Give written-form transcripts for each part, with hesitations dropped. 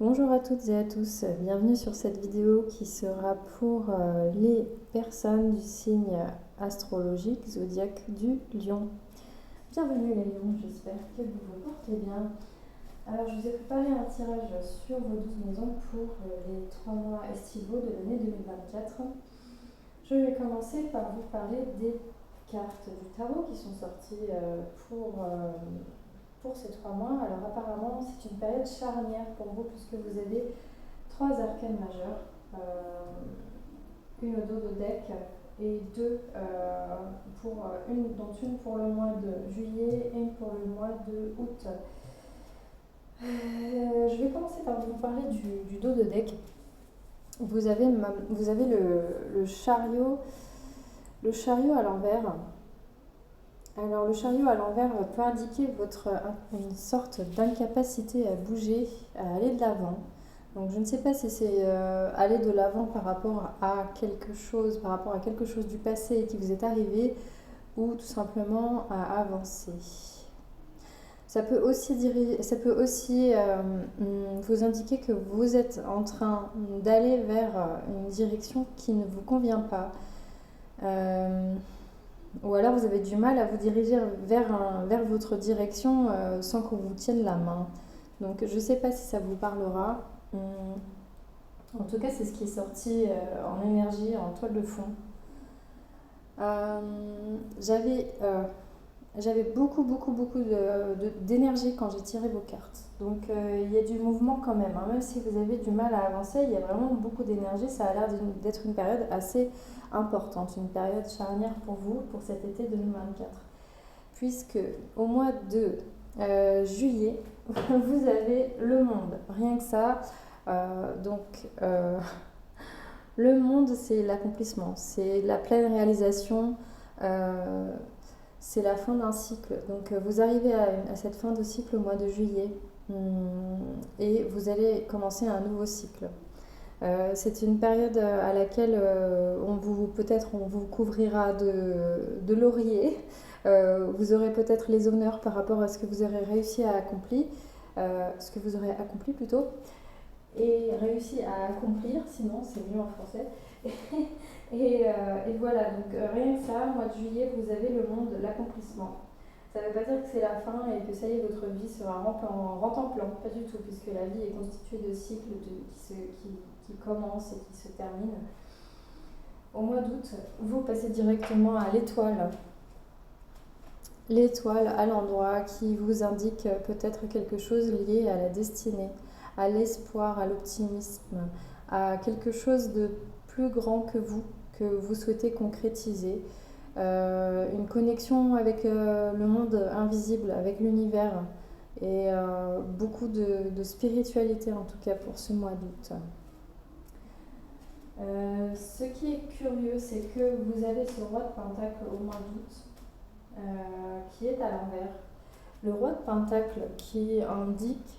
Bonjour à toutes et à tous, bienvenue sur cette vidéo qui sera pour les personnes du signe astrologique zodiaque du Lion. Bienvenue les Lions, j'espère que vous vous portez bien. Alors je vous ai préparé un tirage sur vos 12 maisons pour les 3 mois estivaux de l'année 2024. Je vais commencer par vous parler des cartes du tarot qui sont sorties pour ces 3 mois. Alors apparemment c'est une période charnière pour vous puisque vous avez 3 arcanes majeures, une au dos de deck et deux dont une pour le mois de juillet et une pour le mois de août. Je vais commencer par vous parler du dos de deck. Vous avez le chariot à l'envers. Alors le chariot à l'envers peut indiquer une sorte d'incapacité à bouger, à aller de l'avant. Donc je ne sais pas si c'est aller de l'avant par rapport à quelque chose du passé qui vous est arrivé ou tout simplement à avancer. Ça peut aussi vous indiquer que vous êtes en train d'aller vers une direction qui ne vous convient pas. Ou alors vous avez du mal à vous diriger vers votre direction sans qu'on vous tienne la main. Donc je ne sais pas si ça vous parlera. En tout cas, c'est ce qui est sorti en énergie, en toile de fond. J'avais beaucoup d'énergie quand j'ai tiré vos cartes. Donc il y a du mouvement quand même. Même si vous avez du mal à avancer, il y a vraiment beaucoup d'énergie. Ça a l'air d'être une période assez importante, une période charnière pour vous, pour cet été 2024. Puisque au mois de juillet, vous avez le monde. Rien que ça. Le monde, c'est l'accomplissement, c'est la pleine réalisation, c'est la fin d'un cycle. Donc vous arrivez à cette fin de cycle au mois de juillet et vous allez commencer un nouveau cycle. C'est une période à laquelle peut-être on vous couvrira de lauriers. Vous aurez peut-être les honneurs par rapport à ce que vous aurez réussi à accomplir, ce que vous aurez accompli plutôt, et réussi à accomplir, sinon c'est mieux en français. Et voilà, donc rien que ça, mois de juillet, vous avez le monde, l'accomplissement. Ça ne veut pas dire que c'est la fin et que ça y est, votre vie sera rentre en plan, pas du tout, puisque la vie est constituée de cycles qui commencent et qui se terminent. Au mois d'août, vous passez directement à l'étoile. L'étoile à l'endroit qui vous indique peut-être quelque chose lié à la destinée, à l'espoir, à l'optimisme, à quelque chose de plus grand que vous souhaitez concrétiser. Une connexion avec le monde invisible, avec l'univers et beaucoup de spiritualité en tout cas pour ce mois d'août. Ce qui est curieux, c'est que vous avez ce roi de Pentacle au mois d'août qui est à l'envers. Le roi de Pentacle qui indique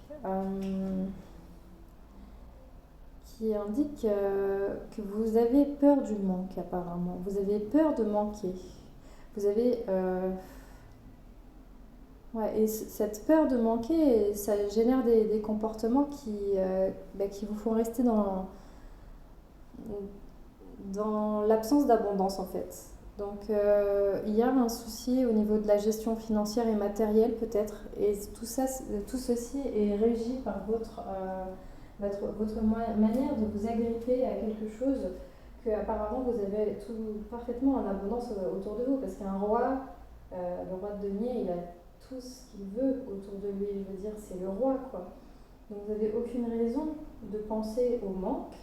que vous avez peur du manque apparemment. Vous avez peur de manquer. Vous avez... ouais, et cette peur de manquer, ça génère des comportements qui vous font rester dans l'absence d'abondance en fait. Donc il y a un souci au niveau de la gestion financière et matérielle peut-être, et tout ceci est régi par votre manière de vous agripper à quelque chose que apparemment vous avez tout parfaitement en abondance autour de vous, parce qu'un roi, le roi de denier, il a tout ce qu'il veut autour de lui, je veux dire, c'est le roi quoi. Donc vous n'avez aucune raison de penser au manque,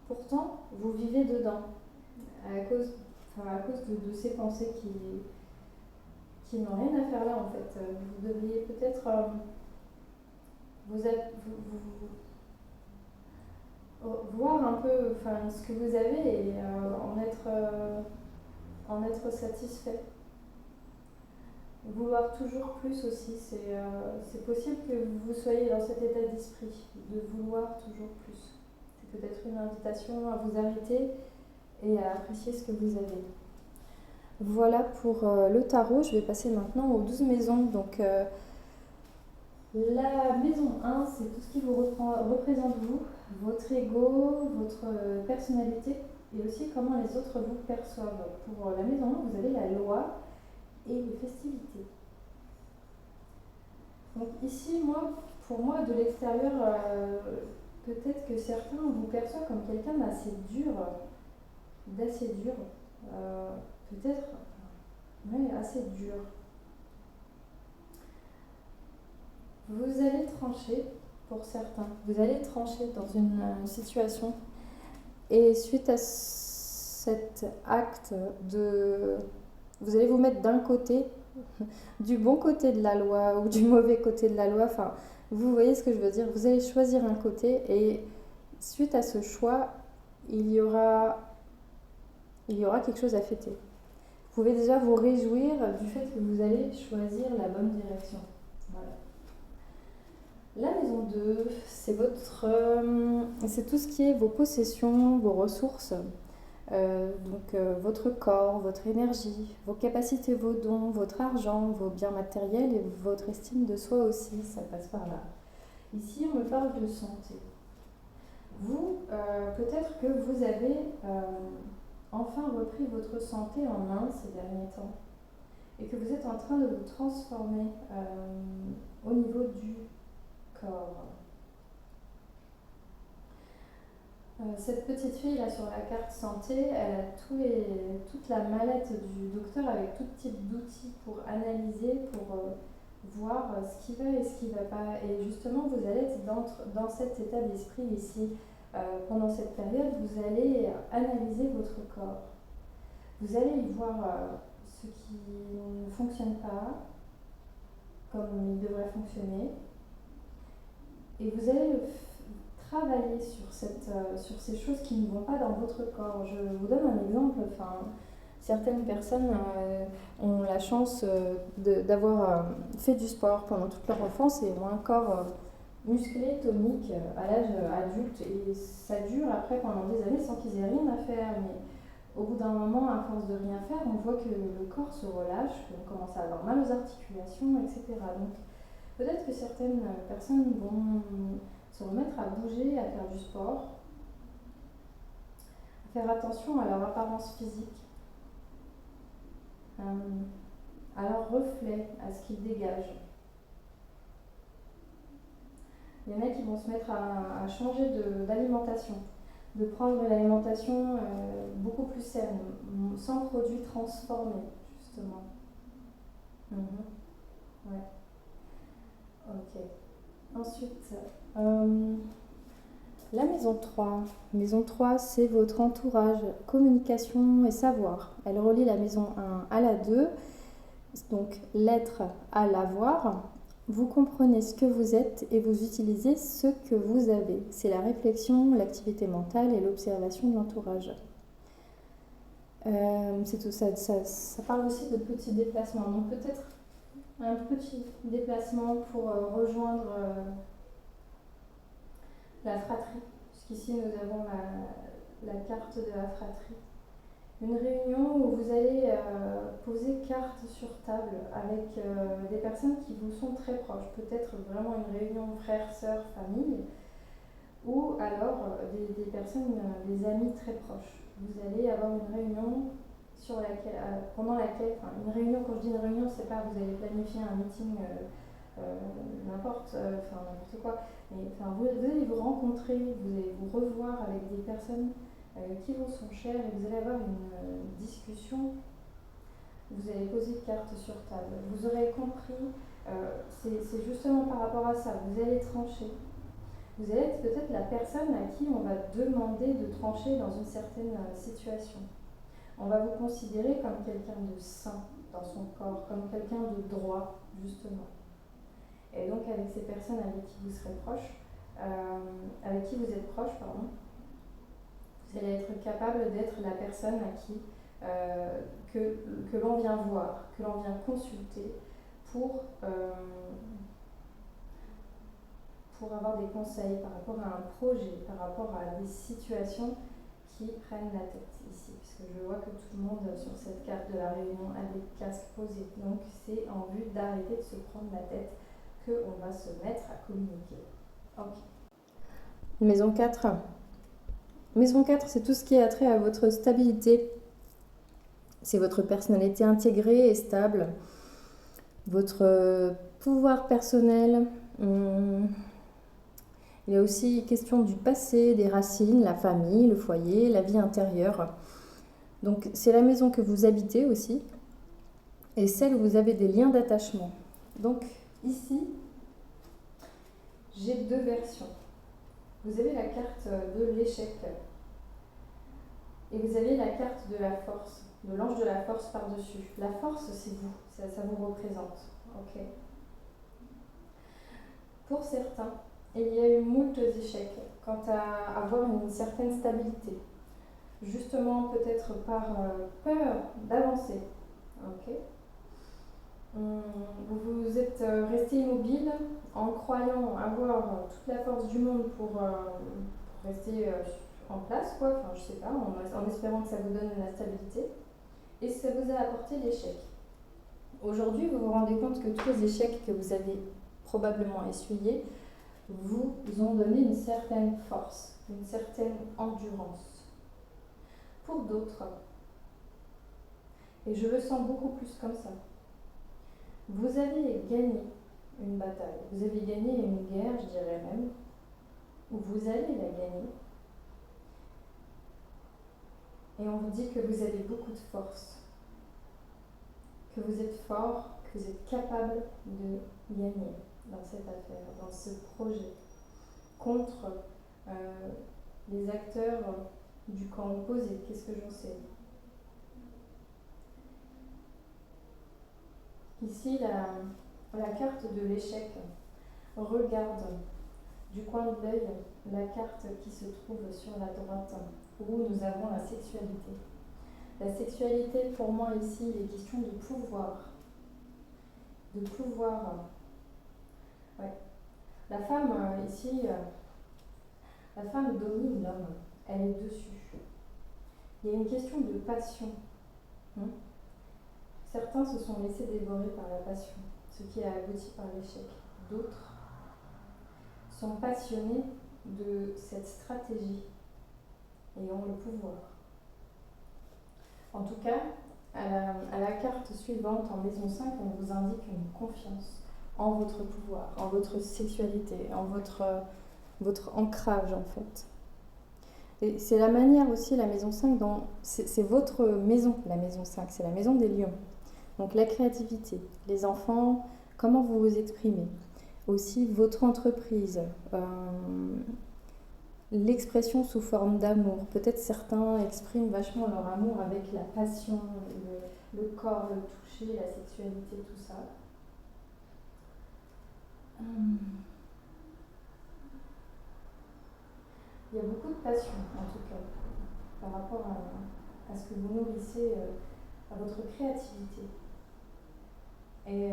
pourtant vous vivez dedans à cause de ces pensées qui n'ont rien à faire là en fait. Vous devriez peut-être voir un peu ce que vous avez et en être satisfait. Vouloir toujours plus aussi, c'est possible que vous soyez dans cet état d'esprit, de vouloir toujours plus. C'est peut-être une invitation à vous arrêter et à apprécier ce que vous avez. Voilà pour le tarot. Je vais passer maintenant aux 12 maisons. Donc La maison 1, c'est tout ce qui vous représente vous, votre ego, votre personnalité et aussi comment les autres vous perçoivent. Pour la maison 1, vous avez la loi et les festivités. Donc ici, pour moi, de l'extérieur, peut-être que certains vous perçoivent comme quelqu'un d'assez dur, euh, peut-être, mais assez dur. Vous allez trancher, pour certains, vous allez trancher dans une situation et suite à cet acte vous allez vous mettre d'un côté, du bon côté de la loi ou du mauvais côté de la loi, enfin, vous voyez ce que je veux dire, vous allez choisir un côté et suite à ce choix, il y aura quelque chose à fêter. Vous pouvez déjà vous réjouir du fait que vous allez choisir la bonne direction. Voilà. La maison 2, c'est tout ce qui est vos possessions, vos ressources, votre corps, votre énergie, vos capacités, vos dons, votre argent, vos biens matériels et votre estime de soi aussi, ça passe par là. Ici, on me parle de santé. Vous, peut-être que vous avez enfin repris votre santé en main ces derniers temps et que vous êtes en train de vous transformer au niveau du corps. Cette petite fille là sur la carte santé, elle a toute la mallette du docteur avec tout type d'outils pour analyser, pour voir ce qui va et ce qui ne va pas. Et justement, vous allez être dans cet état d'esprit ici. Pendant cette période, vous allez analyser votre corps. Vous allez y voir ce qui ne fonctionne pas comme il devrait fonctionner. Et vous allez travailler sur ces choses qui ne vont pas dans votre corps. Je vous donne un exemple. Certaines personnes ont la chance d'avoir fait du sport pendant toute leur enfance et ont un corps musclé, tonique à l'âge adulte. Et ça dure après pendant des années sans qu'ils aient rien à faire. Mais au bout d'un moment, à force de rien faire, on voit que le corps se relâche, qu'on commence à avoir mal aux articulations, etc. Donc peut-être que certaines personnes vont se remettre à bouger, à faire du sport, à faire attention à leur apparence physique, à leur reflet, à ce qu'ils dégagent. Il y en a qui vont se mettre à changer d'alimentation, de prendre une alimentation beaucoup plus saine, sans produits transformés, justement. Ouais. Ok. Ensuite, la maison 3. Maison 3, c'est votre entourage, communication et savoir. Elle relie la maison 1 à la 2, donc l'être à l'avoir. Vous comprenez ce que vous êtes et vous utilisez ce que vous avez. C'est la réflexion, l'activité mentale et l'observation de l'entourage. C'est tout ça, ça parle aussi de petits déplacements. Donc peut-être un petit déplacement pour rejoindre la fratrie, puisqu'ici nous avons la carte de la fratrie. Une réunion où vous allez poser carte sur table avec des personnes qui vous sont très proches, peut-être vraiment une réunion frères, sœurs, famille, ou alors des personnes, des amis très proches. Vous allez avoir une réunion pendant laquelle, une réunion, quand je dis une réunion, c'est pas vous allez planifier un meeting n'importe quoi, mais vous allez vous rencontrer, vous allez vous revoir avec des personnes qui vous sont chères et vous allez avoir une discussion. Vous allez poser carte sur table. Vous aurez compris, c'est justement par rapport à ça, vous allez trancher. Vous allez être peut-être la personne à qui on va demander de trancher dans une certaine situation. On va vous considérer comme quelqu'un de sain dans son corps, comme quelqu'un de droit, justement. Et donc avec ces personnes avec qui vous serez proche, avec qui vous êtes proche, pardon, vous allez être capable d'être la personne à qui que l'on vient voir, que l'on vient consulter pour avoir des conseils par rapport à un projet, par rapport à des situations qui prennent la tête ici, puisque je vois que tout le monde sur cette carte de la réunion a des casques posés. Donc c'est en vue d'arrêter de se prendre la tête, qu'on va se mettre à communiquer. Ok. Maison 4. Maison 4, c'est tout ce qui est attrait à votre stabilité. C'est votre personnalité intégrée et stable, votre pouvoir personnel. Il y a aussi question du passé, des racines, la famille, le foyer, la vie intérieure. Donc c'est la maison que vous habitez aussi et celle où vous avez des liens d'attachement. Donc ici, j'ai deux versions. Vous avez la carte de l'échec et vous avez la carte de la force, de l'ange de la force par-dessus. La force, c'est vous, ça vous représente. Ok. Pour certains, il y a eu moult échecs quant à avoir une certaine stabilité. Justement, peut-être par peur d'avancer. Ok. Vous vous êtes resté immobile en croyant avoir toute la force du monde pour rester en place, quoi. Enfin, je sais pas, en espérant que ça vous donne la stabilité. Et ça vous a apporté l'échec. Aujourd'hui, vous vous rendez compte que tous les échecs que vous avez probablement essuyés vous ont donné une certaine force, une certaine endurance. Pour d'autres, et je le sens beaucoup plus comme ça, vous avez gagné une bataille, vous avez gagné une guerre, je dirais même, ou vous allez la gagner. Et on vous dit que vous avez beaucoup de force, que vous êtes fort, que vous êtes capable de gagner dans cette affaire, dans ce projet, contre les acteurs du camp opposé. Qu'est-ce que j'en sais? Ici, la carte de l'échec regarde du coin de l'œil la carte qui se trouve sur la droite, où nous avons la sexualité. La sexualité, pour moi, ici, il est question de pouvoir. De pouvoir. Ouais. La femme, ici, la femme domine l'homme. Elle est dessus. Il y a une question de passion. Certains se sont laissés dévorer par la passion, ce qui a abouti par l'échec. D'autres sont passionnés de cette stratégie et ont le pouvoir. En tout cas, à la carte suivante, en maison 5, on vous indique une confiance en votre pouvoir, en votre sexualité, en votre ancrage en fait. Et c'est la manière aussi, la maison 5, dont c'est votre maison, la maison 5, c'est la maison des lions. Donc la créativité, les enfants, comment vous vous exprimez. Aussi votre entreprise, l'expression sous forme d'amour. Peut-être certains expriment vachement leur amour avec la passion, le corps, le toucher, la sexualité, tout ça. Il y a beaucoup de passion, en tout cas, par rapport à ce que vous nourrissez, à votre créativité. Et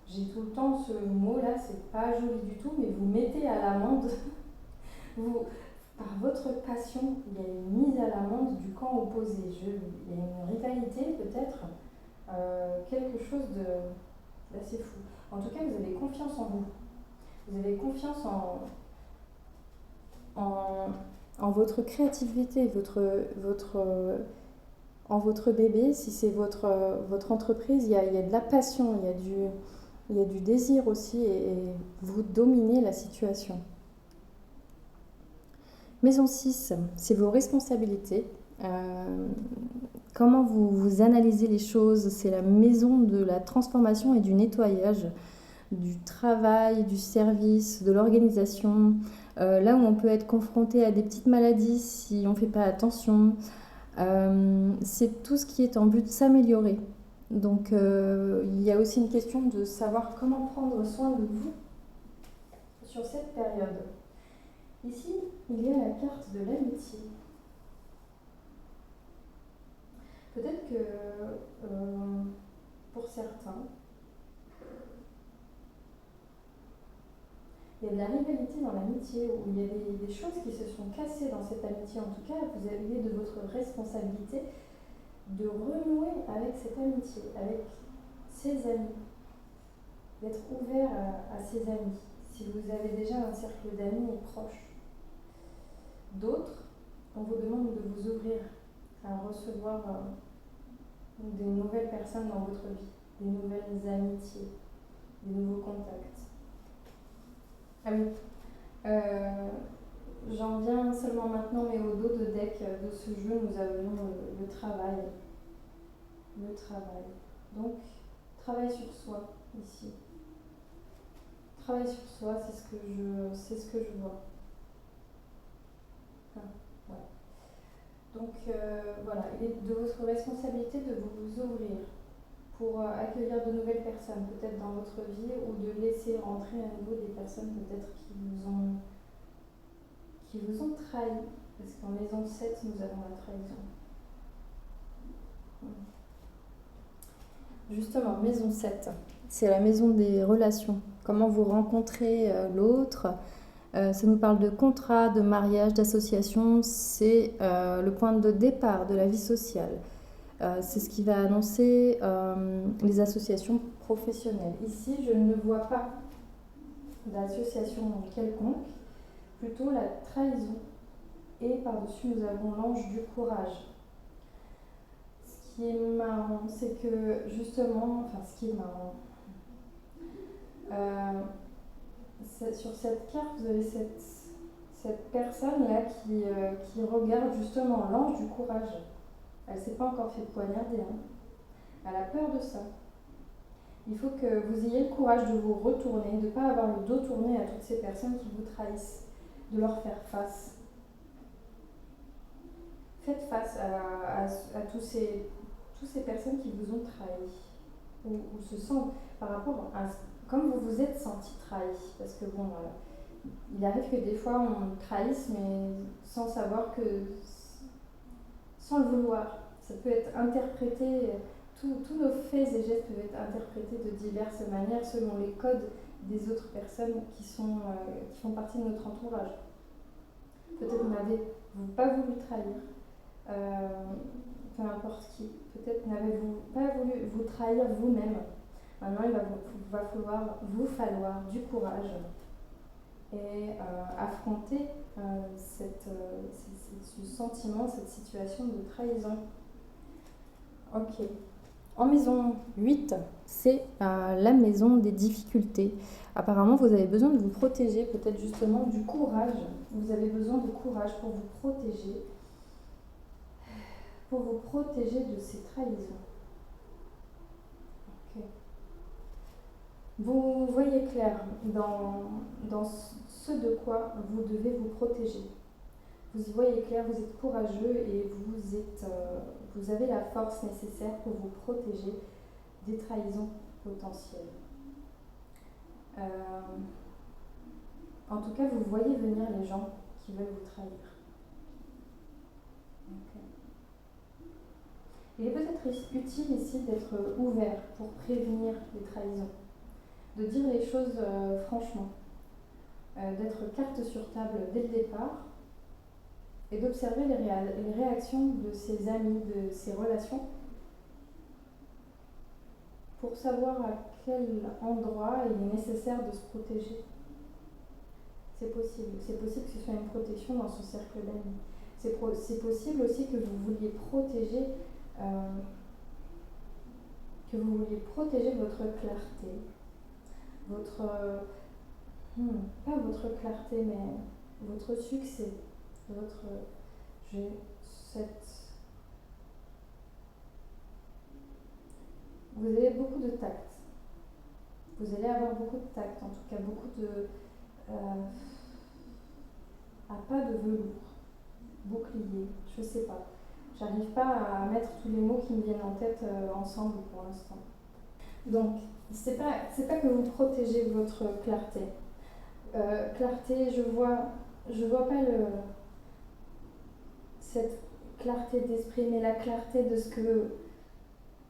j'ai tout le temps ce mot-là, c'est pas joli du tout, mais vous mettez à l'amende, par votre passion, il y a une mise à l'amende du camp opposé. Il y a une rivalité peut-être, quelque chose d'assez fou. En tout cas, vous avez confiance en vous. Vous avez confiance en votre créativité, en votre bébé. Si c'est votre entreprise, il y a de la passion, il y a du désir aussi et vous dominez la situation. Maison 6, c'est vos responsabilités. Comment vous analysez les choses. C'est la maison de la transformation et du nettoyage, du travail, du service, de l'organisation. Là où on peut être confronté à des petites maladies si on ne fait pas attention. C'est tout ce qui est en but de s'améliorer. Donc il y a aussi une question de savoir comment prendre soin de vous sur cette période. Ici, il y a la carte de l'amitié. Peut-être que pour certains, il y a de la rivalité dans l'amitié, où il y a des choses qui se sont cassées dans cette amitié. En tout cas, vous avez de votre responsabilité de renouer avec cette amitié, avec ses amis. d'être ouvert à ses amis. Si vous avez déjà un cercle d'amis proches, d'autres, on vous demande de vous ouvrir à recevoir des nouvelles personnes dans votre vie, des nouvelles amitiés, des nouveaux contacts. Ah oui, euh, j'en viens seulement maintenant, mais au dos de deck de ce jeu, nous avons le travail. Le travail. Donc, travail sur soi, ici. Travail sur soi, c'est ce que je vois. Ah, ouais. Donc, voilà, il est de votre responsabilité de vous ouvrir pour accueillir de nouvelles personnes, peut-être dans votre vie, ou de laisser rentrer à nouveau des personnes peut-être qui vous ont trahi. Parce qu'en maison 7, nous avons la trahison. Justement, maison 7, c'est la maison des relations. Comment vous rencontrez l'autre. Ça nous parle de contrat, de mariage, d'association. C'est le point de départ de la vie sociale. C'est ce qui va annoncer les associations professionnelles. Ici, je ne vois pas d'association quelconque, plutôt la trahison. Et par-dessus, nous avons l'ange du courage. Ce qui est marrant, c'est que justement, ce qui est marrant, sur cette carte, vous avez cette personne-là qui regarde justement l'ange du courage. Elle ne s'est pas encore fait poignarder, hein. Elle a peur de ça. Il faut que vous ayez le courage de vous retourner, de ne pas avoir le dos tourné à toutes ces personnes qui vous trahissent, de leur faire face. Faites face à tous ces personnes qui vous ont trahi, ou se sentent par rapport à comme vous vous êtes senti trahi. Parce que bon, il arrive que des fois on trahisse, mais sans savoir que, sans le vouloir. Ça peut être interprété, tous nos faits et gestes peuvent être interprétés de diverses manières selon les codes des autres personnes qui font partie de notre entourage. Peut-être n'avez-vous pas voulu trahir, peu importe qui. Peut-être n'avez-vous pas voulu vous trahir vous-même. Maintenant, il va falloir du courage et affronter ce sentiment, cette situation de trahison. Ok. En maison 8, c'est la maison des difficultés. Apparemment, vous avez besoin de vous protéger, peut-être justement du courage. Vous avez besoin de courage pour vous protéger de ces trahisons. Ok. Vous voyez clair dans ce de quoi vous devez vous protéger. Vous y voyez clair, vous êtes courageux et vous avez la force nécessaire pour vous protéger des trahisons potentielles. En tout cas, vous voyez venir les gens qui veulent vous trahir. Okay. Il est peut-être utile ici d'être ouvert pour prévenir les trahisons, de dire les choses franchement, d'être carte sur table dès le départ et d'observer les réactions de ses amis, de ses relations, pour savoir à quel endroit il est nécessaire de se protéger. C'est possible que ce soit une protection dans son cercle d'amis. C'est possible aussi que vous vouliez protéger votre clarté, pas votre clarté, mais votre succès, vous avez beaucoup de tact. Vous allez avoir beaucoup de tact, en tout cas beaucoup de à pas de velours, bouclier, je sais pas. J'arrive pas à mettre tous les mots qui me viennent en tête ensemble pour l'instant. Donc, c'est pas que vous protégez votre clarté. Clarté, je vois pas cette clarté d'esprit, mais la clarté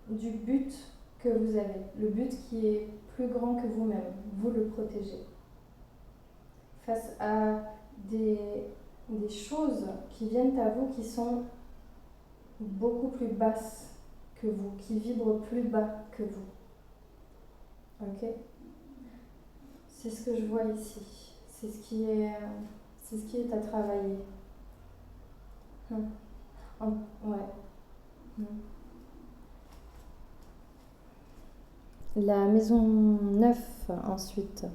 du but que vous avez. Le but qui est plus grand que vous-même. Vous le protégez. Face à des choses qui viennent à vous qui sont beaucoup plus basses que vous, qui vibrent plus bas que vous. Ok ? C'est ce que je vois ici. C'est ce qui est à travailler. Hum. Ouais. Hum. La maison 9 ensuite.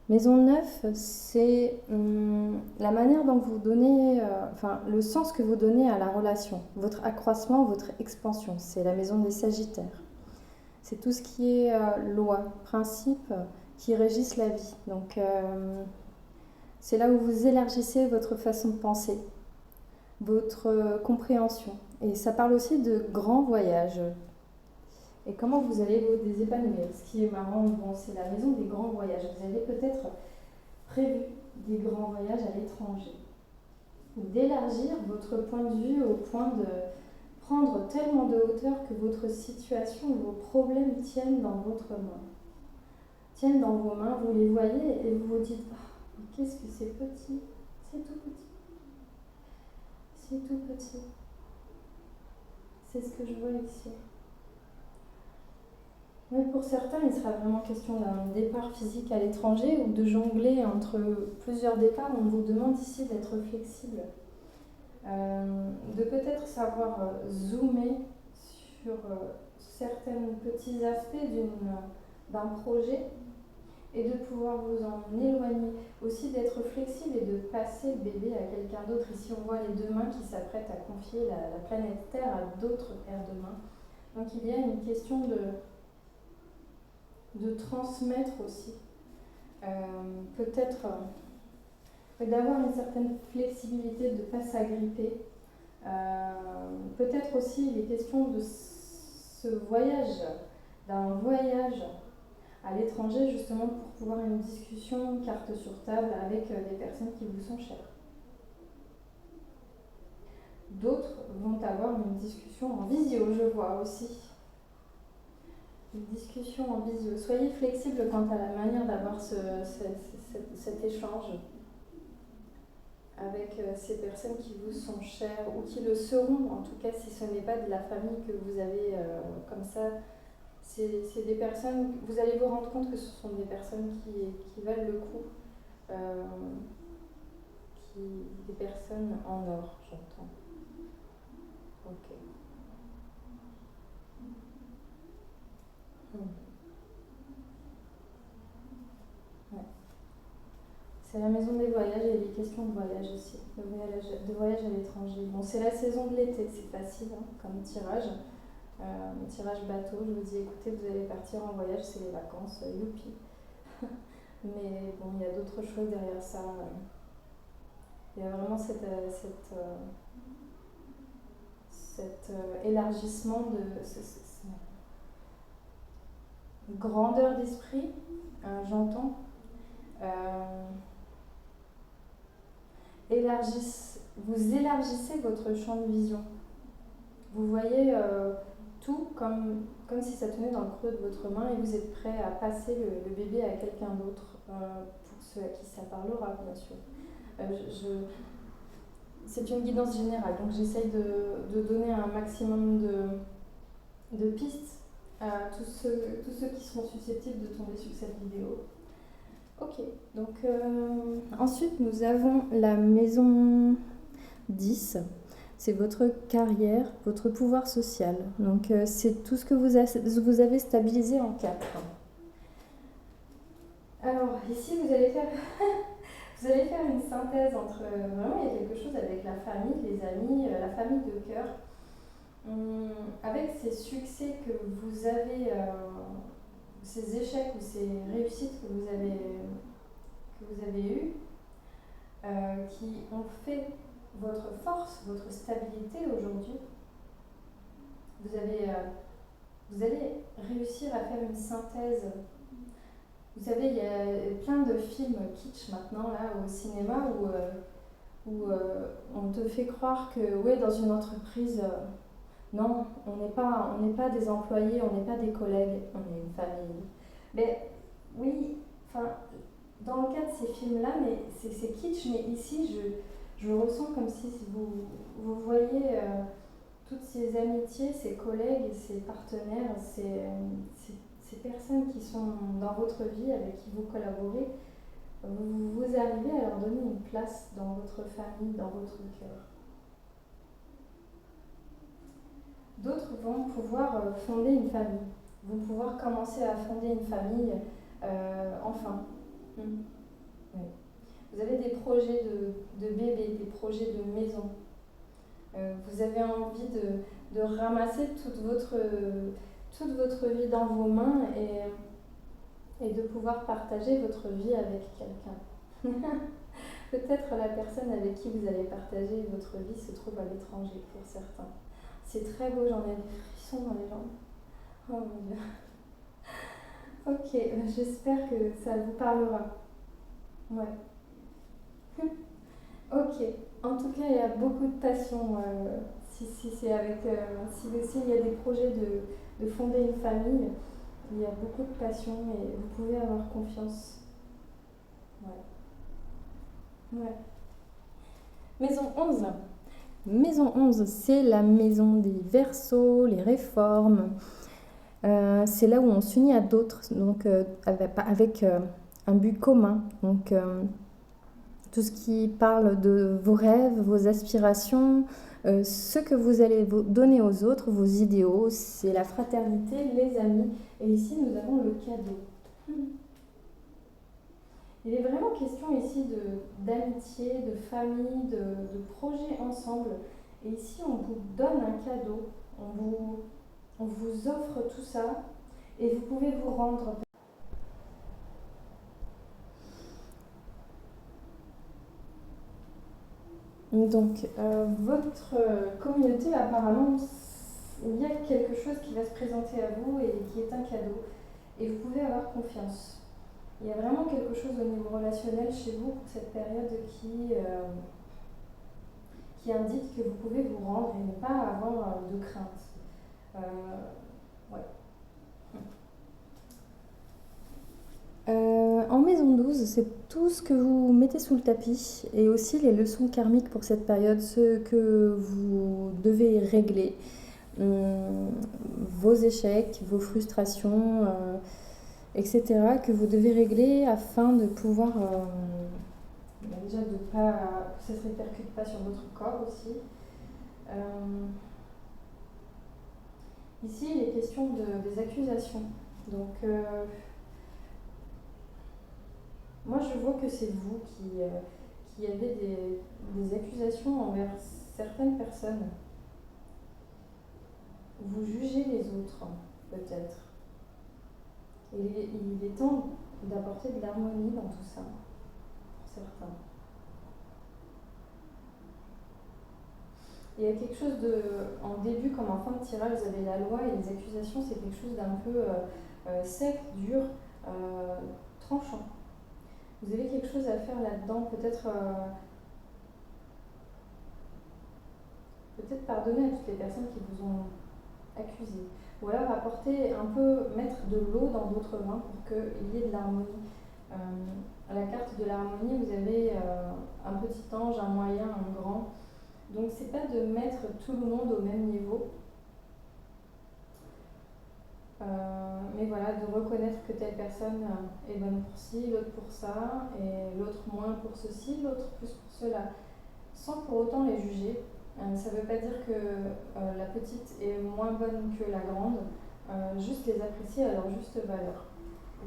Maison 9, c'est la manière dont vous donnez, enfin le sens que vous donnez à la relation, votre accroissement, votre expansion. C'est la maison des Sagittaires. C'est tout ce qui est loi, principe qui régissent la vie. Donc c'est là où vous élargissez votre façon de penser, votre compréhension. Et ça parle aussi de grands voyages. Et comment vous allez vous épanouir. Ce qui est marrant, bon, c'est la maison des grands voyages. Vous avez peut-être prévu des grands voyages à l'étranger. Ou d'élargir votre point de vue au point de prendre tellement de hauteur que votre situation, vos problèmes tiennent dans votre main. Tiennent dans vos mains, vous les voyez et vous vous dites mais qu'est-ce que c'est petit. C'est tout petit. C'est tout petit. C'est ce que je vois ici. Oui, pour certains, il sera vraiment question d'un départ physique à l'étranger ou de jongler entre plusieurs départs. On vous demande ici d'être flexible, de peut-être savoir zoomer sur certains petits aspects d'un projet et de pouvoir vous en éloigner. Aussi d'être flexible et de passer le bébé à quelqu'un d'autre. Ici, on voit les deux mains qui s'apprêtent à confier la planète Terre à d'autres paires de mains. Donc il y a une question de transmettre aussi. Peut-être d'avoir une certaine flexibilité, de ne pas s'agripper. Peut-être aussi les questions de ce voyage, d'un voyage à l'étranger justement pour pouvoir une discussion carte sur table avec des personnes qui vous sont chères. D'autres vont avoir une discussion en visio, je vois aussi. Une discussion en visio. Soyez flexible quant à la manière d'avoir cet échange avec ces personnes qui vous sont chères ou qui le seront, en tout cas si ce n'est pas de la famille que vous avez comme ça. C'est des personnes, vous allez vous rendre compte que ce sont des personnes qui valent le coup, des personnes en or, j'entends. Ok. Ouais. C'est la maison des voyages et les questions de voyage aussi, de voyage à l'étranger. Bon, c'est la saison de l'été, c'est facile comme tirage. Tirage bateau, je vous dis écoutez, vous allez partir en voyage, c'est les vacances, youpi. Mais bon, il y a d'autres choses derrière ça. Il y a vraiment cet élargissement de grandeur d'esprit, j'entends. Vous élargissez votre champ de vision. Vous voyez tout comme si ça tenait dans le creux de votre main et vous êtes prêt à passer le bébé à quelqu'un d'autre, pour ceux à qui ça parlera, bien sûr. C'est une guidance générale, donc j'essaye de donner un maximum de pistes à tous ceux qui seront susceptibles de tomber sur cette vidéo. Ok, donc ensuite nous avons la maison 10. C'est votre carrière, votre pouvoir social. Donc c'est tout ce que vous avez stabilisé en 4. Alors ici vous allez faire une synthèse entre... vraiment il y a quelque chose avec la famille, les amis, la famille de cœur. Avec ces succès que vous avez, ces échecs ou ces réussites que vous avez eus, qui ont fait votre force, votre stabilité aujourd'hui, vous allez réussir à faire une synthèse. Vous savez, il y a plein de films kitsch maintenant là au cinéma où on te fait croire que ouais, dans une entreprise, non, on n'est pas des employés, on n'est pas des collègues, on est une famille. Mais oui, enfin, dans le cas de ces films-là, mais c'est kitsch, mais ici je ressens comme si vous voyez toutes ces amitiés, ces collègues, ces partenaires, ces personnes qui sont dans votre vie, avec qui vous collaborez, vous arrivez à leur donner une place dans votre famille, dans votre cœur. D'autres vont pouvoir fonder une famille, vont pouvoir commencer à fonder une famille enfin. Mm. Oui. Vous avez des projets de bébé, des projets de maison. Vous avez envie de ramasser toute votre vie dans vos mains et de pouvoir partager votre vie avec quelqu'un. Peut-être la personne avec qui vous allez partager votre vie se trouve à l'étranger pour certains. C'est très beau, j'en ai des frissons dans les jambes. Oh mon Dieu. Ok, j'espère que ça vous parlera. Ouais. Ok. En tout cas, il y a beaucoup de passion. Si c'est avec, si aussi il y a des projets de fonder une famille, il y a beaucoup de passion et vous pouvez avoir confiance. Ouais. Ouais. Maison 11. Maison 11, c'est la maison des Verseaux, les réformes. C'est là où on s'unit à d'autres, donc avec un but commun. Donc tout ce qui parle de vos rêves, vos aspirations, ce que vous allez vous donner aux autres, vos idéaux, c'est la fraternité, les amis. Et ici, nous avons le cadeau. Il est vraiment question ici d'amitié, de famille, de projets ensemble. Et ici, on vous donne un cadeau, on vous offre tout ça et vous pouvez vous rendre. Donc, votre communauté, apparemment, il y a quelque chose qui va se présenter à vous et qui est un cadeau. Et vous pouvez avoir confiance. Il y a vraiment quelque chose au niveau relationnel chez vous pour cette période qui indique que vous pouvez vous rendre et ne pas avoir de crainte. Ouais. En maison 12, c'est tout ce que vous mettez sous le tapis et aussi les leçons karmiques pour cette période, ce que vous devez régler, vos échecs, vos frustrations, etc., que vous devez régler afin de pouvoir, déjà de pas, que ça ne se répercute pas sur votre corps aussi. Ici, il est question des accusations. Donc, moi, je vois que c'est vous qui avez des accusations envers certaines personnes. Vous jugez les autres, peut-être. Il est temps d'apporter de l'harmonie dans tout ça, pour certains. Il y a quelque chose en début comme en fin de tirage, vous avez la loi et les accusations, c'est quelque chose d'un peu sec, dur, tranchant. Vous avez quelque chose à faire là-dedans, peut-être pardonner à toutes les personnes qui vous ont accusé. Ou alors apporter un peu, mettre de l'eau dans votre vin pour qu'il y ait de l'harmonie. À la carte de l'harmonie, vous avez un petit ange, un moyen, un grand. Donc c'est pas de mettre tout le monde au même niveau, mais voilà, de reconnaître que telle personne est bonne pour ci, l'autre pour ça, et l'autre moins pour ceci, l'autre plus pour cela, sans pour autant les juger. Ça ne veut pas dire que la petite est moins bonne que la grande, juste les apprécier à leur juste valeur.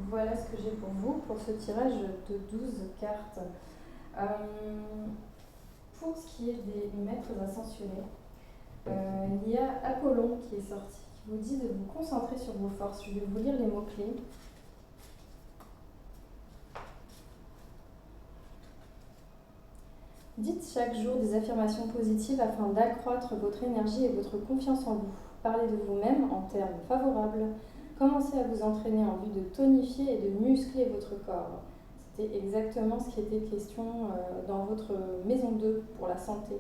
Voilà ce que j'ai pour vous pour ce tirage de 12 cartes. Pour ce qui est des maîtres ascensionnés, il y a Apollon qui est sorti, qui vous dit de vous concentrer sur vos forces. Je vais vous lire les mots-clés. Dites chaque jour des affirmations positives afin d'accroître votre énergie et votre confiance en vous. Parlez de vous-même en termes favorables. Commencez à vous entraîner en vue de tonifier et de muscler votre corps. C'était exactement ce qui était question dans votre maison 2 pour la santé.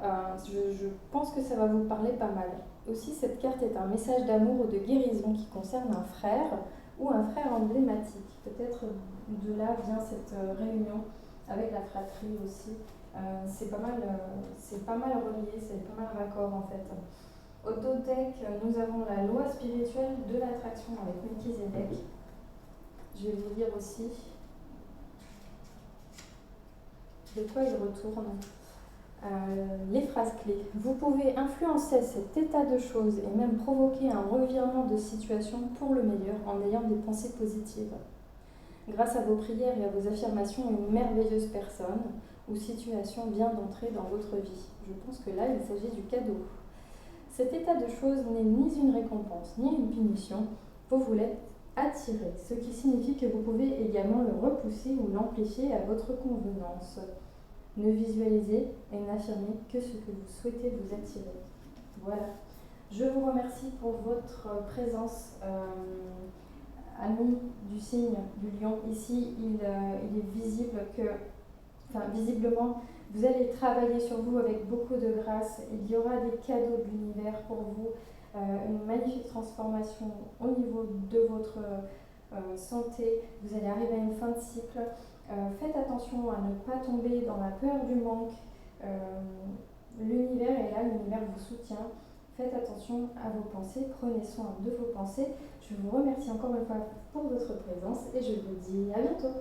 Je pense que ça va vous parler pas mal. Aussi, cette carte est un message d'amour ou de guérison qui concerne un frère ou un frère emblématique. Peut-être de là vient cette réunion avec la fratrie aussi. C'est pas mal relié, c'est pas mal raccord en fait. au dos deck, nous avons la loi spirituelle de l'attraction avec Melchizedek. Je vais vous lire aussi de quoi il retourne. Les phrases clés. Vous pouvez influencer cet état de choses et même provoquer un revirement de situation pour le meilleur en ayant des pensées positives. Grâce à vos prières et à vos affirmations, une merveilleuse personne ou situation vient d'entrer dans votre vie. Je pense que là, il s'agit du cadeau. Cet état de choses n'est ni une récompense ni une punition. Vous voulez attirer, ce qui signifie que vous pouvez également le repousser ou l'amplifier à votre convenance. Ne visualisez et n'affirmez que ce que vous souhaitez vous attirer. Voilà. Je vous remercie pour votre présence, amis du signe du lion. Ici, il est visible que, visiblement, vous allez travailler sur vous avec beaucoup de grâce. Il y aura des cadeaux de l'univers pour vous, une magnifique transformation au niveau de votre santé. Vous allez arriver à une fin de cycle. Faites attention à ne pas tomber dans la peur du manque. L'univers est là, l'univers vous soutient. Faites attention à vos pensées, prenez soin de vos pensées. Je vous remercie encore une fois pour votre présence et je vous dis à bientôt.